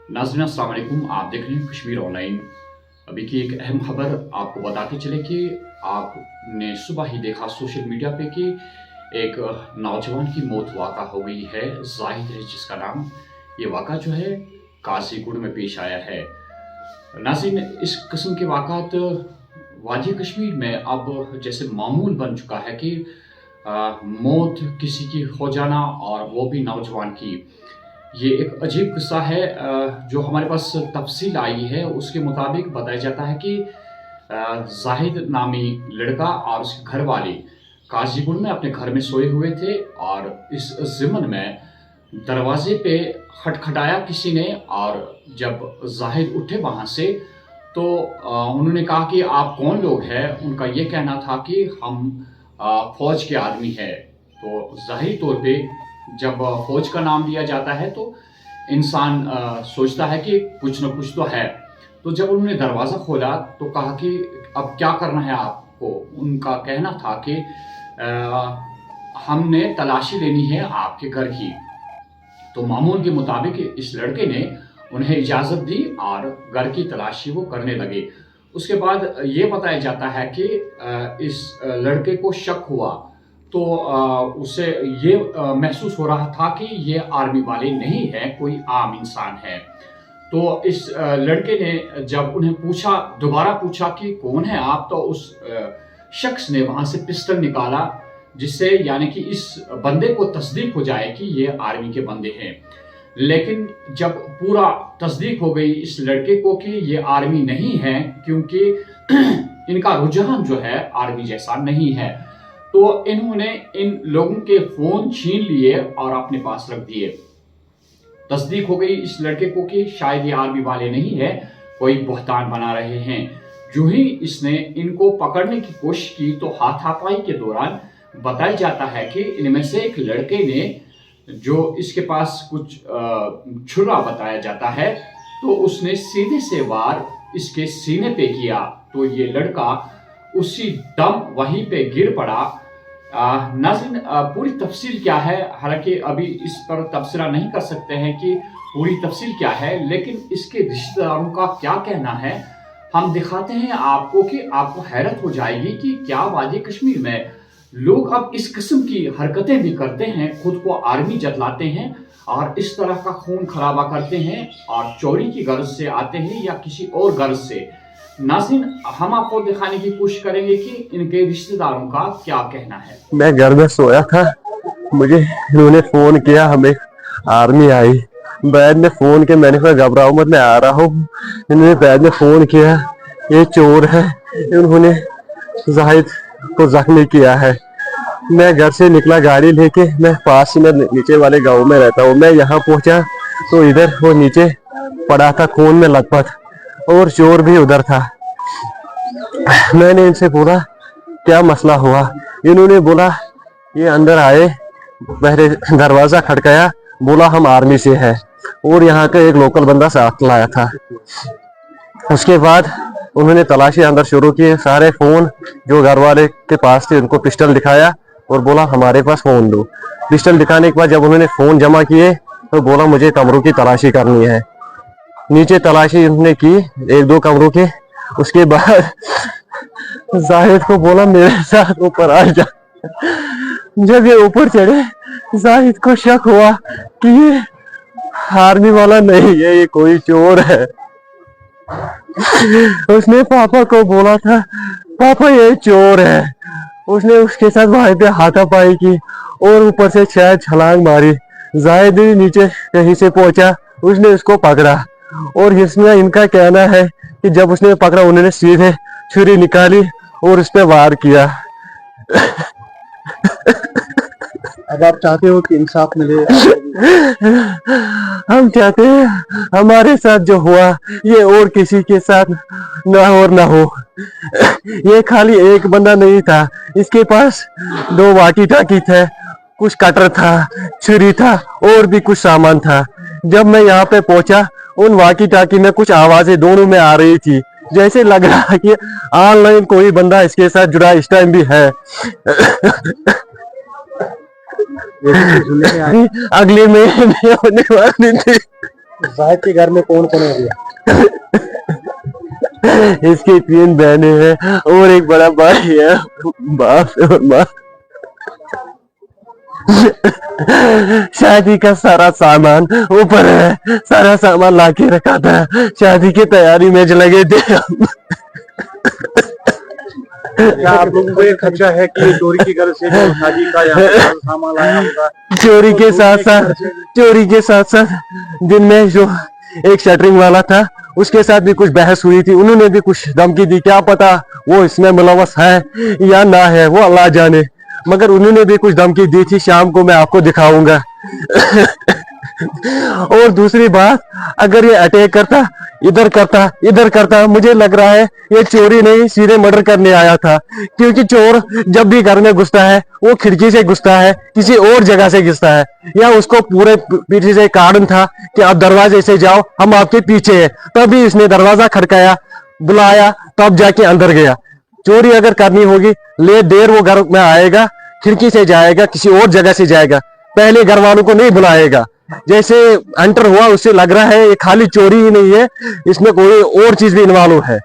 नाज़रीन अस्सलाम वालेकुम। आप देख रहे हैं कश्मीर ऑनलाइन। अभी की एक अहम खबर आपको बताते चले कि आपने सुबह ही देखा सोशल मीडिया पे कि एक नौजवान की मौत वाक़ा हो गई है। जाहिद है जिसका नाम। ये वाक़ा जो है काजीगुंड में पेश आया है। नाज़रीन, इस किस्म के वाक़ात वादी कश्मीर में अब जैसे मामूल बन चुका है कि मौत किसी की हो जाना, और वो भी नौजवान की। ये एक अजीब किस्सा है। जो हमारे पास तफसील आई है उसके मुताबिक बताया जाता है कि जाहिद नामी लड़का और उसके घर वाले काजीगुंड में अपने घर में सोए हुए थे, और इस ज़िमन में दरवाजे पे खटखटाया किसी ने। और जब जाहिद उठे वहाँ से तो उन्होंने कहा कि आप कौन लोग हैं। उनका ये कहना था कि हम फ़ौज के आदमी हैं। तो ज़ाहिरी तौर पे जब फ़ौज का नाम लिया जाता है तो इंसान सोचता है कि कुछ न कुछ तो है। तो जब उन्होंने दरवाज़ा खोला तो कहा कि अब क्या करना है आपको। उनका कहना था कि हमने तलाशी लेनी है आपके घर की। तो मामूल के मुताबिक इस लड़के ने उन्हें इजाज़त दी और घर की तलाशी वो करने लगे। उसके बाद ये बताया जाता है कि इस लड़के को शक हुआ, तो उसे ये महसूस हो रहा था कि ये आर्मी वाले नहीं हैं, कोई आम इंसान है। तो इस लड़के ने जब उन्हें पूछा, दोबारा पूछा कि कौन है आप, तो उस शख्स ने वहाँ से पिस्टल निकाला, जिससे यानी कि इस बंदे को तस्दीक हो जाए कि ये आर्मी के बंदे हैं। लेकिन जब पूरा तस्दीक हो गई इस लड़के को कि ये आर्मी नहीं है, क्योंकि इनका रुझान जो है आर्मी जैसा नहीं है, तो इन्होंने इन लोगों के फ़ोन छीन लिए और अपने पास रख दिए। तस्दीक हो गई इस लड़के को कि शायद ये आर्मी वाले नहीं है, कोई बहतान बना रहे हैं। जो ही इसने इनको पकड़ने की कोशिश की तो हाथापाई के दौरान बताया जाता है कि इनमें से एक लड़के ने, जो इसके पास कुछ छुरा बताया जाता है, तो उसने सीधे से वार इसके सीने पे किया। तो ये लड़का उसी दम वहीं पे गिर पड़ा। नाज़रीन, पूरी तफसील क्या है, हालांकि अभी इस पर तबसरा नहीं कर सकते हैं कि पूरी तफसील क्या है, लेकिन इसके रिश्तेदारों का क्या कहना है हम दिखाते हैं आपको कि आपको हैरत हो जाएगी कि क्या वादी कश्मीर में लोग अब इस किस्म की हरकतें भी करते हैं, खुद को आर्मी जतलाते हैं और इस तरह का खून खराबा करते हैं, और चोरी की गर्ज से आते हैं या किसी और गर्ज से। नाज़रीन, हम आपको दिखाने की कोशिश करेंगे कि इनके रिश्तेदारों का क्या कहना है। मैं घर में सोया था, मुझे इन्होंने फोन किया, हमें आर्मी आई। बैद में फोन के मैंने कहा घबराओ मत, मैं आ रहा हूँ। इन्होंने बैद में फोन किया, ये चोर है, इन्होंने जाहिद को जख्मी किया है। मैं घर से निकला गाड़ी लेके, मैं पास में नीचे वाले गांव में रहता हूँ। मैं यहाँ पहुंचा तो इधर वो नीचे पड़ा था खून में लथपथ, और चोर भी उधर था। मैंने इनसे बोला क्या मसला हुआ। इन्होंने बोला ये अंदर आए, पहले दरवाजा खटकाया, बोला हम आर्मी से हैं, और यहाँ का एक लोकल बंदा साथ लाया था। उसके बाद उन्होंने तलाशी अंदर शुरू की। सारे फोन जो घर वाले के पास थे उनको पिस्टल दिखाया और बोला हमारे पास फोन दो। पिस्टल दिखाने के बाद जब उन्होंने फोन जमा किए तो बोला मुझे कमरों की तलाशी करनी है। नीचे तलाशी उन्होंने की एक दो कमरों की। उसके बाद जाहिद को बोला मेरे साथ ऊपर आ जा। जब ये ऊपर चढ़े, जाहिद को शक हुआ कि ये आर्मी वाला नहीं है, ये कोई चोर है। उसने पापा को बोला था पापा ये चोर है। उसने उसके साथ वहां पे हाथापाई की और ऊपर से शायद छलांग मारी। जाहिद नीचे कहीं से पहुंचा, उसने उसको पकड़ा, और इसमें इनका कहना है कि जब उसने पकड़ा उन्होंने सीधे छुरी निकाली और उस पर वार किया। अब आप चाहते हो कि इंसाफ मिले? हम चाहते हैं हमारे साथ जो हुआ ये और किसी के साथ ना और ना हो। ये खाली एक बंदा नहीं था, इसके पास 2 वाकी टाकी थे, कुछ कटर था, छुरी था, और भी कुछ सामान था। जब मैं यहाँ पे पहुंचा उन वाकी टाकी में कुछ आवाजें दोनों में आ रही थी, जैसे लग रहा कि ऑनलाइन कोई बंदा इसके साथ जुड़ा इस टाइम भी है। अगले महीने होने वाली थी। जाहिद के घर में कौन कौन है भैया? इसकी 3 बहनें हैं और एक बड़ा भाई है, बाप और माँ। शादी का सारा सामान ऊपर है, सारा सामान लाके रखा था, शादी की तैयारी में लगे थे। क्या आप लोगों को ये खर्चा है कि चोरी की घर से जो शादी का यहाँ पे सामान लाया होगा? चोरी के साथ साथ दिन में जो एक शटरिंग वाला था उसके साथ भी कुछ बहस हुई थी, उन्होंने भी कुछ धमकी दी, क्या पता वो इसमें मुलव्वस है या ना है, वो अल्लाह जाने, मगर उन्होंने भी कुछ धमकी दी थी, शाम को मैं आपको दिखाऊंगा। और दूसरी बात, अगर ये अटैक करता, इधर करता, मुझे लग रहा है ये चोरी नहीं सीधे मर्डर करने आया था, क्योंकि चोर जब भी घर में घुसता है वो खिड़की से घुसता है, किसी और जगह से घुसता है, या उसको पूरे पीछे से कारण था कि आप दरवाजे से जाओ, हम आपके पीछे हैं, तभी इसने दरवाजा खड़काया, बुलाया, तब जाके अंदर गया। चोरी अगर करनी होगी लेट देर वो घर में आएगा, खिड़की से जाएगा, किसी और जगह से जाएगा, पहले घर वालों को नहीं बुलाएगा। जैसे एंटर हुआ उससे लग रहा है ये खाली चोरी ही नहीं है, इसमें कोई और चीज भी इन्वॉल्व है।